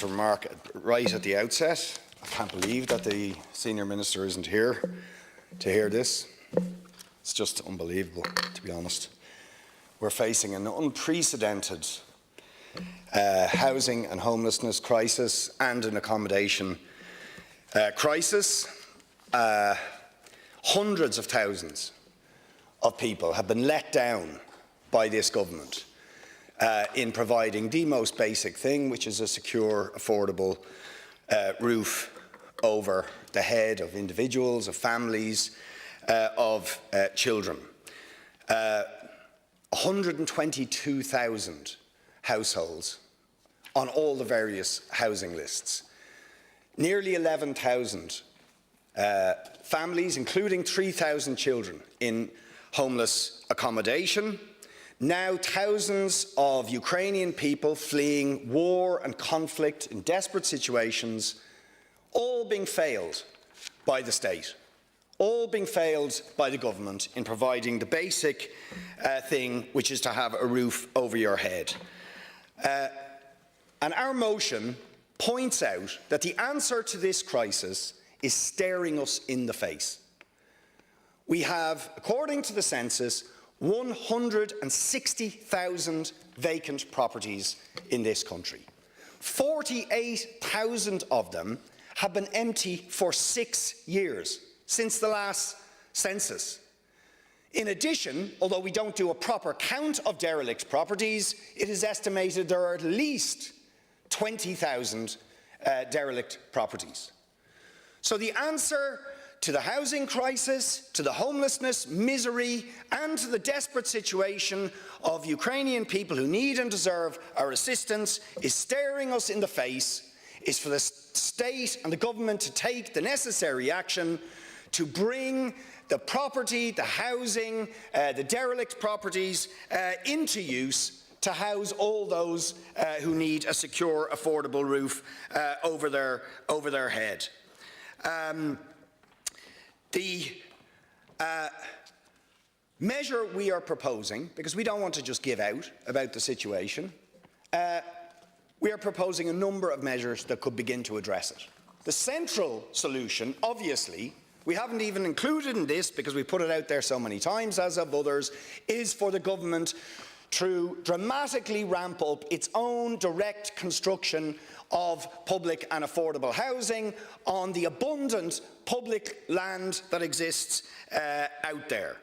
to remark right at the outset, I can't believe that the Senior Minister isn't here to hear this. It's just unbelievable, to be honest. We're facing an unprecedented housing and homelessness crisis and an accommodation crisis. Hundreds of thousands of people have been let down by this government in providing the most basic thing, which is a secure, affordable roof over the head of individuals, of families, of children. 122,000 households on all the various housing lists. Nearly 11,000 families, including 3,000 children in homeless accommodation. Now thousands of Ukrainian people fleeing war and conflict in desperate situations, all being failed by the state, all being failed by the government in providing the basic thing, which is to have a roof over your head. And our motion points out that the answer to this crisis is staring us in the face. We have, according to the census, 160,000 vacant properties in this country. 48,000 of them have been empty for 6 years, since the last census. In addition, although we don't do a proper count of derelict properties, it is estimated there are at least 20,000 derelict properties. So the answer to the housing crisis, to the homelessness, misery, and to the desperate situation of Ukrainian people who need and deserve our assistance is staring us in the face, is for the state and the government to take the necessary action to bring the property, the housing, the derelict properties into use to house all those who need a secure, affordable roof over their head. The measure we are proposing, because we don't want to just give out about the situation, we are proposing a number of measures that could begin to address it. The central solution, obviously, we haven't even included in this because we put it out there so many times, as have others, is for the government to dramatically ramp up its own direct construction of public and affordable housing on the abundant public land that exists out there.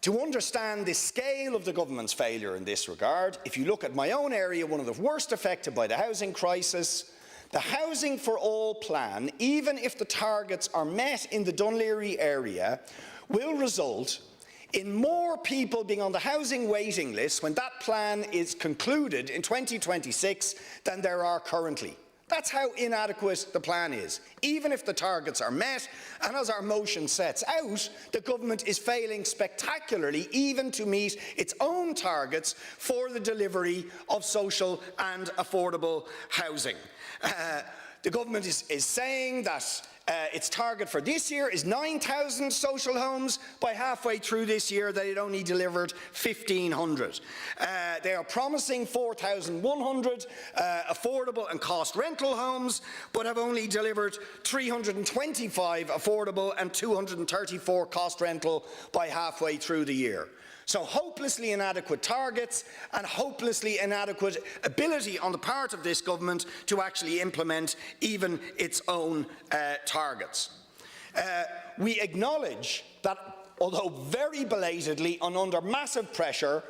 To understand the scale of the government's failure in this regard, if you look at my own area, one of the worst affected by the housing crisis, the Housing for All plan, even if the targets are met in the Dún Laoghaire area, will result in more people being on the housing waiting list when that plan is concluded in 2026 than there are currently. That's how inadequate the plan is. Even if the targets are met, and as our motion sets out, the government is failing spectacularly even to meet its own targets for the delivery of social and affordable housing. The government is saying that its target for this year is 9,000 social homes. By halfway through this year, they had only delivered 1,500. They are promising 4,100 affordable and cost rental homes, but have only delivered 325 affordable and 234 cost rental by halfway through the year. So hopelessly inadequate targets and hopelessly inadequate ability on the part of this government to actually implement even its own targets. We acknowledge that, although very belatedly and under massive pressure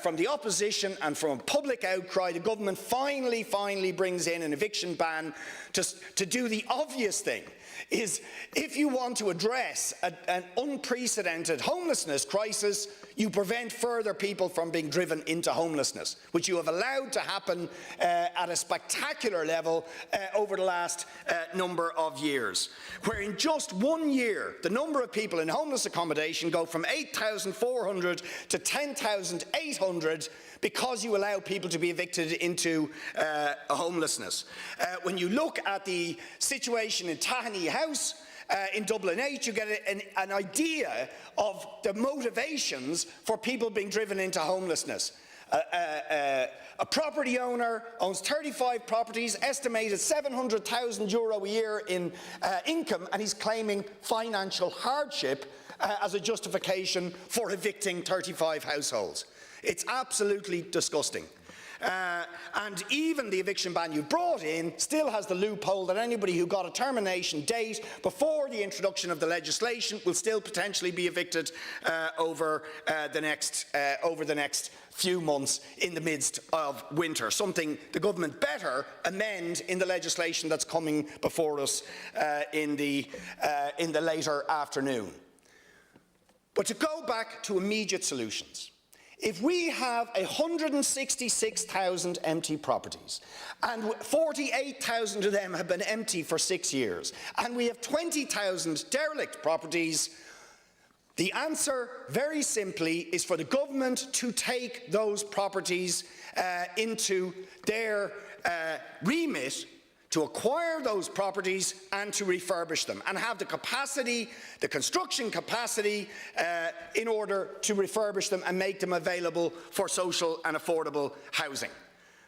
from the opposition and from public outcry, the government finally brings in an eviction ban to do the obvious thing. Is if you want to address an unprecedented homelessness crisis, you prevent further people from being driven into homelessness, which you have allowed to happen at a spectacular level over the last number of years, where in just 1 year the number of people in homeless accommodation go from 8,400 to 10,800 because you allow people to be evicted into homelessness. When you look at the situation in Tahani House in Dublin 8, you get an idea of the motivations for people being driven into homelessness. A property owner owns 35 properties, estimated €700,000 a year in income, and he's claiming financial hardship as a justification for evicting 35 households. It's absolutely disgusting. And even the eviction ban you brought in still has the loophole that anybody who got a termination date before the introduction of the legislation will still potentially be evicted over the next few months in the midst of winter, something the government better amend in the legislation that's coming before us in the later afternoon. But to go back to immediate solutions, if we have 166,000 empty properties, and 48,000 of them have been empty for 6 years, and we have 20,000 derelict properties, the answer, very simply, is for the government to take those properties into their remit, to acquire those properties and to refurbish them, and have the capacity, the construction capacity, in order to refurbish them and make them available for social and affordable housing.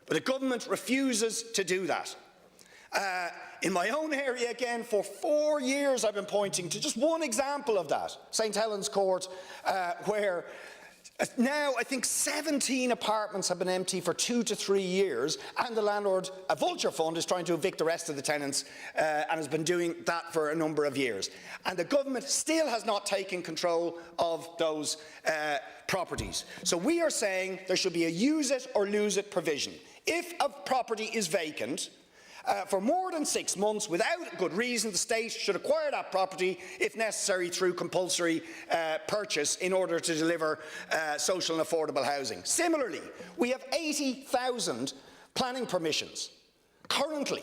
But the government refuses to do that. In my own area, again, for 4 years I've been pointing to just one example of that, St Helens Court, where now I think 17 apartments have been empty for 2 to 3 years, and the landlord, a vulture fund, is trying to evict the rest of the tenants and has been doing that for a number of years. And the government still has not taken control of those properties. So we are saying there should be a use it or lose it provision. If a property is vacant for more than 6 months without good reason, the state should acquire that property, if necessary, through compulsory purchase in order to deliver social and affordable housing. Similarly, we have 80,000 planning permissions currently.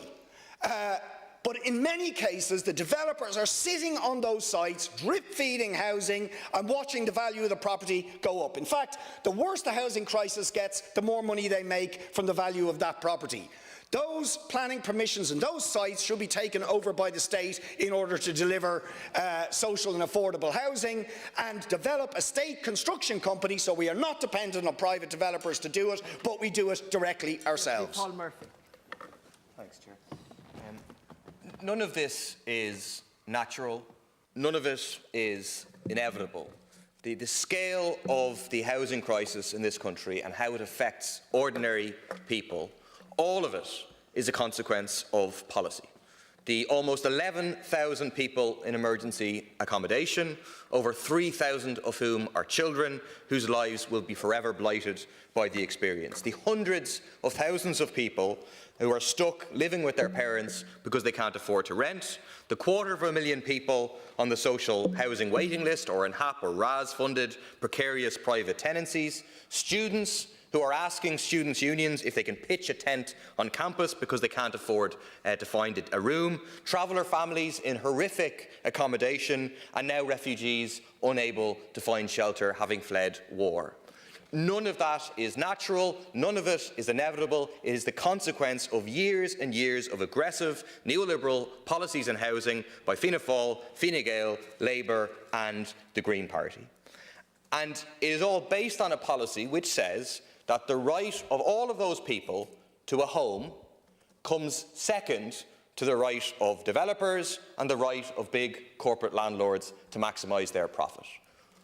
But in many cases, the developers are sitting on those sites, drip-feeding housing and watching the value of the property go up. In fact, the worse the housing crisis gets, the more money they make from the value of that property. Those planning permissions and those sites should be taken over by the state in order to deliver social and affordable housing, and develop a state construction company so we are not dependent on private developers to do it, but we do it directly ourselves. Paul Murphy. Thanks, Chair. None of this is natural. None of it is inevitable. The scale of the housing crisis in this country and how it affects ordinary people, all of it is a consequence of policy. The almost 11,000 people in emergency accommodation, over 3,000 of whom are children whose lives will be forever blighted by the experience. The hundreds of thousands of people who are stuck living with their parents because they can't afford to rent, the 250,000 people on the social housing waiting list or in HAP or RAS funded precarious private tenancies, students who are asking students' unions if they can pitch a tent on campus because they can't afford to find a room, traveller families in horrific accommodation, and now refugees unable to find shelter having fled war. None of that is natural, none of it is inevitable. It is the consequence of years and years of aggressive neoliberal policies in housing by Fianna Fáil, Fine Gael, Labour and the Green Party. And it is all based on a policy which says that the right of all of those people to a home comes second to the right of developers and the right of big corporate landlords to maximise their profit.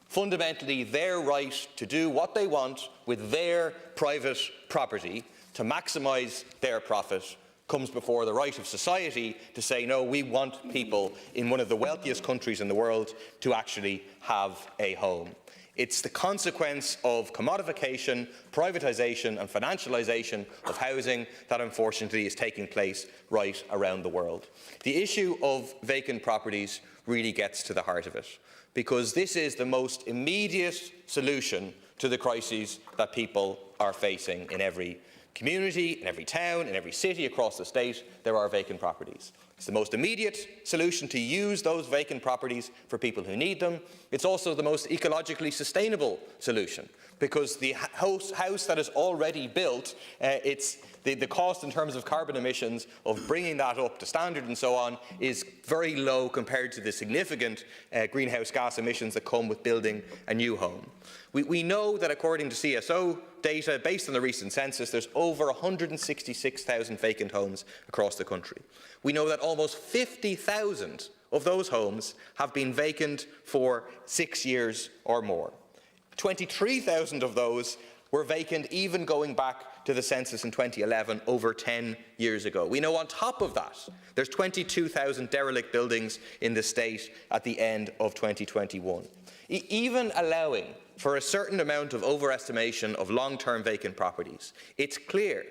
Fundamentally, their right to do what they want with their private property to maximise their profit comes before the right of society to say, no, we want people in one of the wealthiest countries in the world to actually have a home. It's the consequence of commodification, privatisation and financialisation of housing that unfortunately is taking place right around the world. The issue of vacant properties really gets to the heart of it, because this is the most immediate solution to the crises that people are facing in every community, in every town, in every city across the state. There are vacant properties. It's the most immediate solution to use those vacant properties for people who need them. It's also the most ecologically sustainable solution, because the house that is already built, it's The cost in terms of carbon emissions of bringing that up to standard and so on is very low compared to the significant greenhouse gas emissions that come with building a new home. We know that according to CSO data, based on the recent census, there's over 166,000 vacant homes across the country. We know that almost 50,000 of those homes have been vacant for 6 years or more. 23,000 of those were vacant even going back to the census in 2011, over 10 years ago. We know on top of that, there's 22,000 derelict buildings in the state at the end of 2021. Even allowing for a certain amount of overestimation of long-term vacant properties, it's clear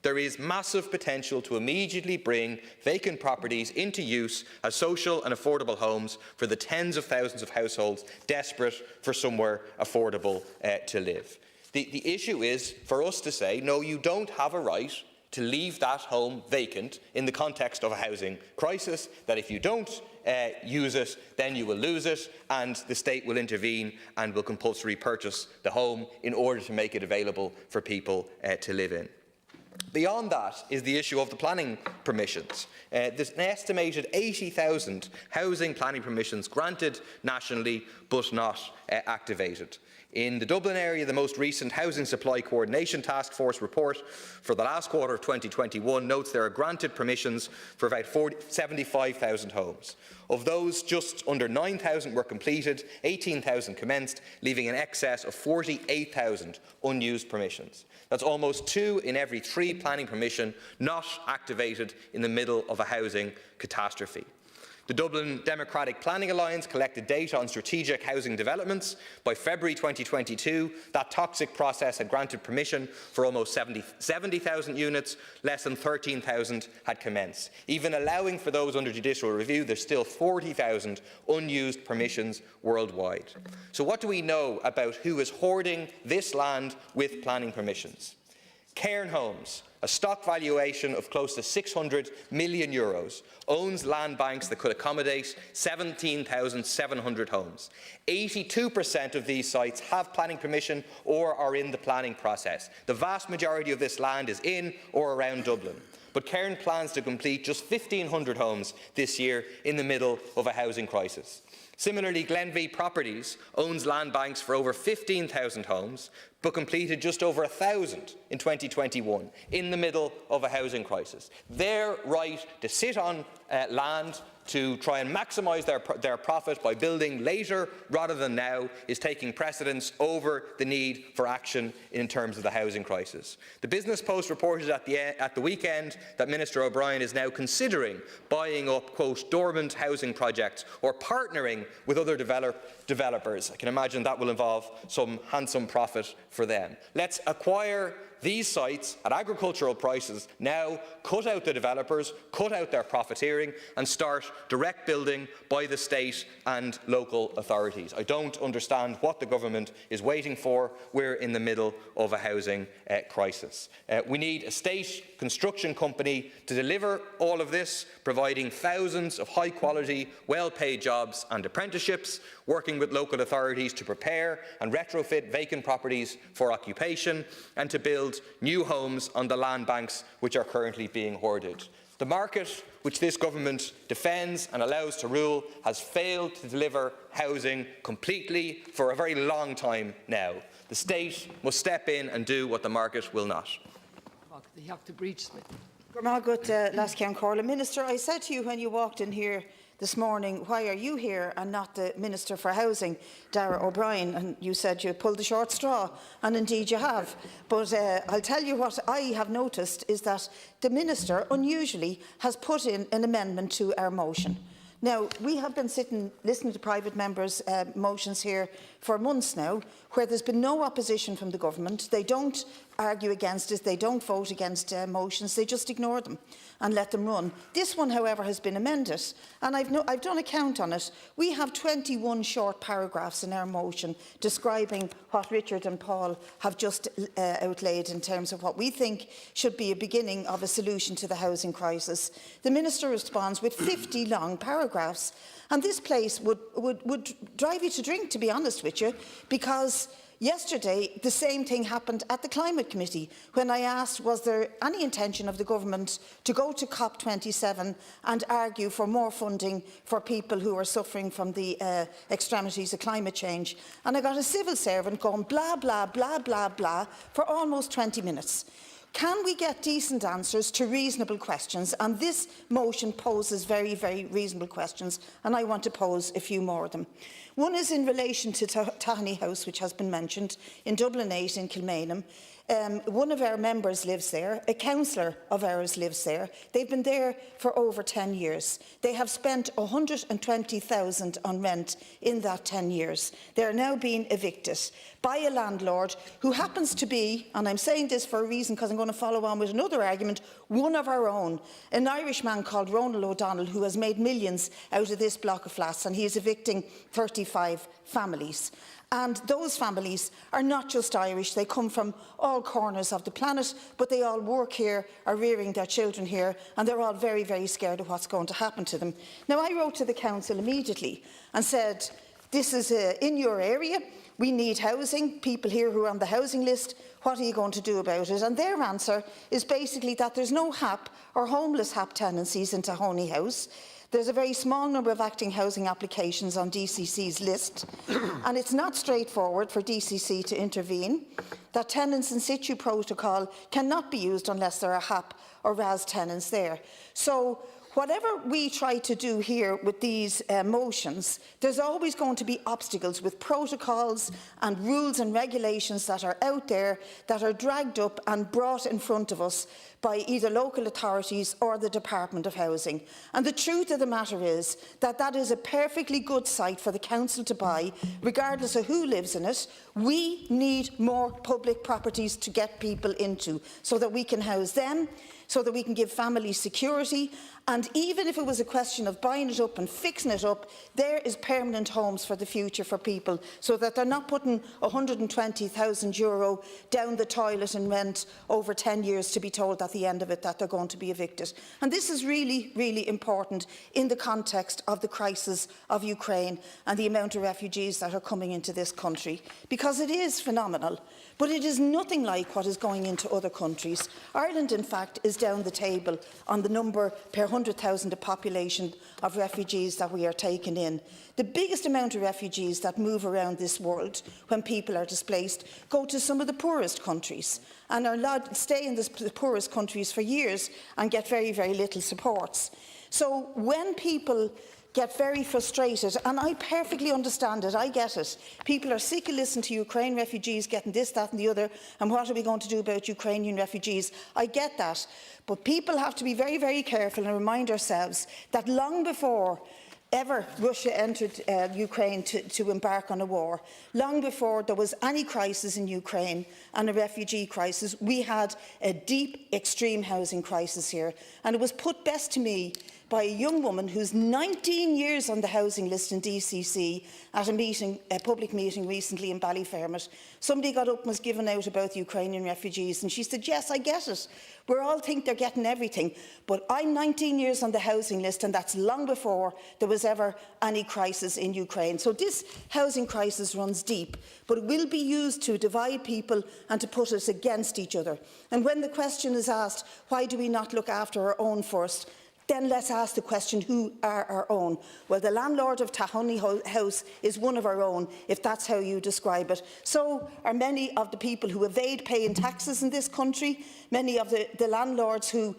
there is massive potential to immediately bring vacant properties into use as social and affordable homes for the tens of thousands of households desperate for somewhere affordable to live. The issue is for us to say, no, you don't have a right to leave that home vacant in the context of a housing crisis, that if you don't use it, then you will lose it, and the state will intervene and will compulsorily purchase the home in order to make it available for people to live in. Beyond that is the issue of the planning permissions. There's an estimated 80,000 housing planning permissions granted nationally but not activated. In the Dublin area, the most recent Housing Supply Coordination Task Force report for the last quarter of 2021 notes there are granted permissions for about 75,000 homes. Of those, just under 9,000 were completed, 18,000 commenced, leaving in excess of 48,000 unused permissions. That's almost 2 in every 3 planning permission not activated in the middle of a housing catastrophe. The Dublin Democratic Planning Alliance collected data on strategic housing developments. By February 2022, that toxic process had granted permission for almost 70,000 units, less than 13,000 had commenced. Even allowing for those under judicial review, there's still 40,000 unused permissions worldwide. So what do we know about who is hoarding this land with planning permissions? Cairn Homes, a stock valuation of close to €600 million, owns land banks that could accommodate 17,700 homes. 82% of these sites have planning permission or are in the planning process. The vast majority of this land is in or around Dublin. But Cairn plans to complete just 1,500 homes this year in the middle of a housing crisis. Similarly, Glenveagh Properties owns land banks for over 15,000 homes, but completed just over 1,000 in 2021, in the middle of a housing crisis. Their right to sit on land to try and maximise their profit by building later rather than now is taking precedence over the need for action in terms of the housing crisis. The Business Post reported at the weekend that Minister O'Brien is now considering buying up, quote, dormant housing projects or partnering with other developers. I can imagine that will involve some handsome profit for them. Let's acquire these sites at agricultural prices now, cut out the developers, cut out their profiteering and start direct building by the state and local authorities. I don't understand what the government is waiting for. We're in the middle of a housing crisis. We need a state construction company to deliver all of this, providing thousands of high-quality, well-paid jobs and apprenticeships, working with local authorities to prepare and retrofit vacant properties for occupation and to build new homes on the land banks which are currently being hoarded. The market, which this government defends and allows to rule, has failed to deliver housing completely for a very long time now. The state must step in and do what the market will not. Minister, I said to you when you walked in here this morning, why are you here and not the Minister for Housing, Darragh O'Brien? And you said you pulled the short straw, and indeed you have. But I'll tell you what I have noticed is that the Minister, unusually, has put in an amendment to our motion. Now, we have been listening to private members' motions here for months now, where there's been no opposition from the government. They don't argue against it, they don't vote against motions, they just ignore them and let them run. This one, however, has been amended, and I've done a count on it. We have 21 short paragraphs in our motion describing what Richard and Paul have just outlaid in terms of what we think should be a beginning of a solution to the housing crisis. The Minister responds with 50 long paragraphs, and this place would drive you to drink, to be honest with you, because yesterday, the same thing happened at the Climate Committee when I asked was there any intention of the government to go to COP27 and argue for more funding for people who are suffering from the extremities of climate change. And I got a civil servant going blah, blah, blah, blah, blah for almost 20 minutes. Can we get decent answers to reasonable questions? And this motion poses very, very reasonable questions, and I want to pose a few more of them. One is in relation to Tahani House, which has been mentioned, in Dublin 8 in Kilmainham. One of our members lives there, a councillor of ours lives there. They've been there for over 10 years. They have spent 120,000 on rent in that 10 years. They are now being evicted by a landlord who happens to be, and I'm saying this for a reason because I'm going to follow on with another argument, one of our own, an Irish man called Ronald O'Donnell, who has made millions out of this block of flats, and he is evicting 35 families. And those families are not just Irish, they come from all corners of the planet, but they all work here, are rearing their children here, and they're all very, very scared of what's going to happen to them. Now, I wrote to the council immediately and said, this is in your area, we need housing, people here who are on the housing list, what are you going to do about it? And their answer is basically that there's no HAP or homeless HAP tenancies in Tahani House. There's a very small number of acting housing applications on DCC's list, and it's not straightforward for DCC to intervene. That tenants in situ protocol cannot be used unless there are HAP or RAS tenants there. So whatever we try to do here with these motions, there's always going to be obstacles with protocols and rules and regulations that are out there that are dragged up and brought in front of us by either local authorities or the Department of Housing. And the truth of the matter is that that is a perfectly good site for the council to buy, regardless of who lives in it. We need more public properties to get people into so that we can house them, so that we can give families security. And even if it was a question of buying it up and fixing it up, there is permanent homes for the future for people, so that they're not putting €120,000 down the toilet in rent over 10 years to be told at the end of it that they're going to be evicted. And this is really, really important in the context of the crisis of Ukraine and the amount of refugees that are coming into this country, because it is phenomenal. But it is nothing like what is going into other countries. Ireland, in fact, is down the table on the number per 100,000 of population of refugees that we are taking in. The biggest amount of refugees that move around this world when people are displaced go to some of the poorest countries and are allowed to stay in the poorest countries for years and get very, very little supports. So when people get very frustrated, and I perfectly understand it, I get it. People are sick of listening to Ukraine refugees getting this, that and the other, and what are we going to do about Ukrainian refugees? I get that. But people have to be very, very careful and remind ourselves that long before ever Russia entered Ukraine to embark on a war, long before there was any crisis in Ukraine and a refugee crisis, we had a deep, extreme housing crisis here. And it was put best to me by a young woman who's 19 years on the housing list in DCC at a public meeting recently in Ballyfermot. Somebody got up and was given out about the Ukrainian refugees, and she said, yes, I get it. We all think they're getting everything, but I'm 19 years on the housing list, and that's long before there was ever any crisis in Ukraine. So this housing crisis runs deep, but it will be used to divide people and to put us against each other. And when the question is asked, why do we not look after our own first? Then let's ask the question, who are our own? Well, the landlord of Tahani House is one of our own, if that's how you describe it. So are many of the people who evade paying taxes in this country, many of the landlords who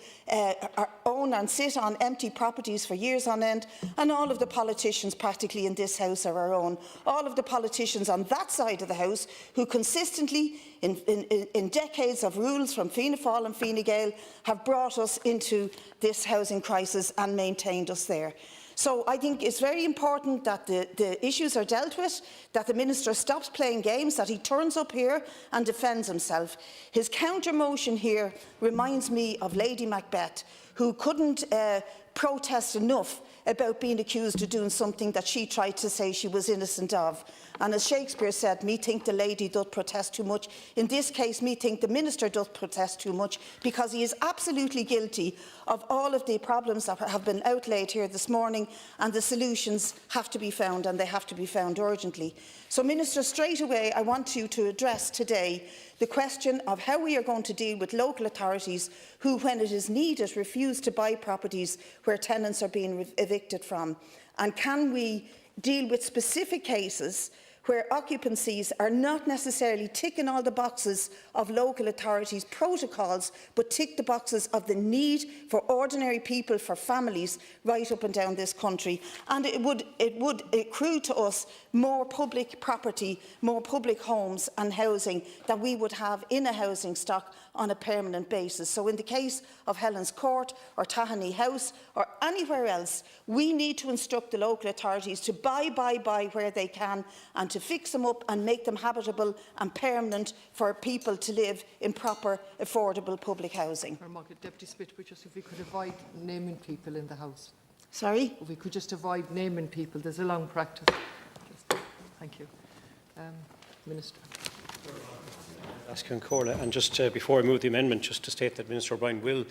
own and sit on empty properties for years on end, and all of the politicians practically in this House are our own. All of the politicians on that side of the House who consistently, in decades of rules from Fianna Fáil and Fine Gael, have brought us into this housing crisis and maintained us there. So I think it's very important that the issues are dealt with, that the Minister stops playing games, that he turns up here and defends himself. His counter motion here reminds me of Lady Macbeth, who couldn't protest enough about being accused of doing something that she tried to say she was innocent of. And as Shakespeare said, me think the lady doth protest too much. In this case, me think the minister doth protest too much, because he is absolutely guilty of all of the problems that have been outlaid here this morning, and the solutions have to be found, and they have to be found urgently. So, Minister, straight away I want you to address today the question of how we are going to deal with local authorities who, when it is needed, refuse to buy properties where tenants are being evicted from. And can we deal with specific cases where occupancies are not necessarily ticking all the boxes of local authorities' protocols, but tick the boxes of the need for ordinary people, for families right up and down this country. And it would accrue to us more public property, more public homes and housing that we would have in a housing stock on a permanent basis. So in the case of Helen's Court or Tahani House or anywhere else, we need to instruct the local authorities to buy where they can, and to fix them up and make them habitable and permanent for people to live in proper, affordable public housing. Deputy Speaker, if we could avoid naming people in the House. Sorry? If we could just avoid naming people. There's a long practice. Thank you. Minister. Corla. And just before I move the amendment, just to state that Minister O'Brien will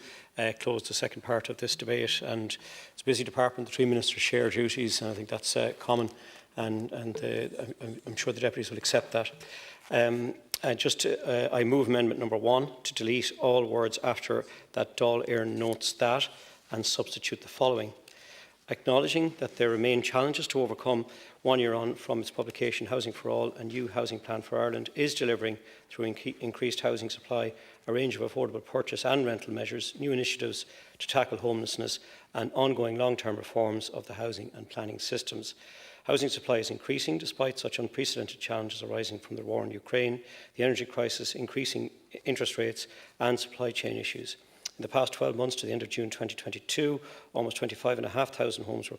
close the second part of this debate. And it's a busy department. The three ministers share duties, and I think that's common. And I'm sure the deputies will accept that. I move amendment number 1 to delete all words after that Dáil notes that, and substitute the following: acknowledging that there remain challenges to overcome 1 year on from its publication, Housing for All, a new housing plan for Ireland is delivering, through increased housing supply, a range of affordable purchase and rental measures, new initiatives to tackle homelessness, and ongoing long-term reforms of the housing and planning systems. Housing supply is increasing despite such unprecedented challenges arising from the war in Ukraine, the energy crisis, increasing interest rates and supply chain issues. In the past 12 months to the end of June 2022, almost 25,500 homes were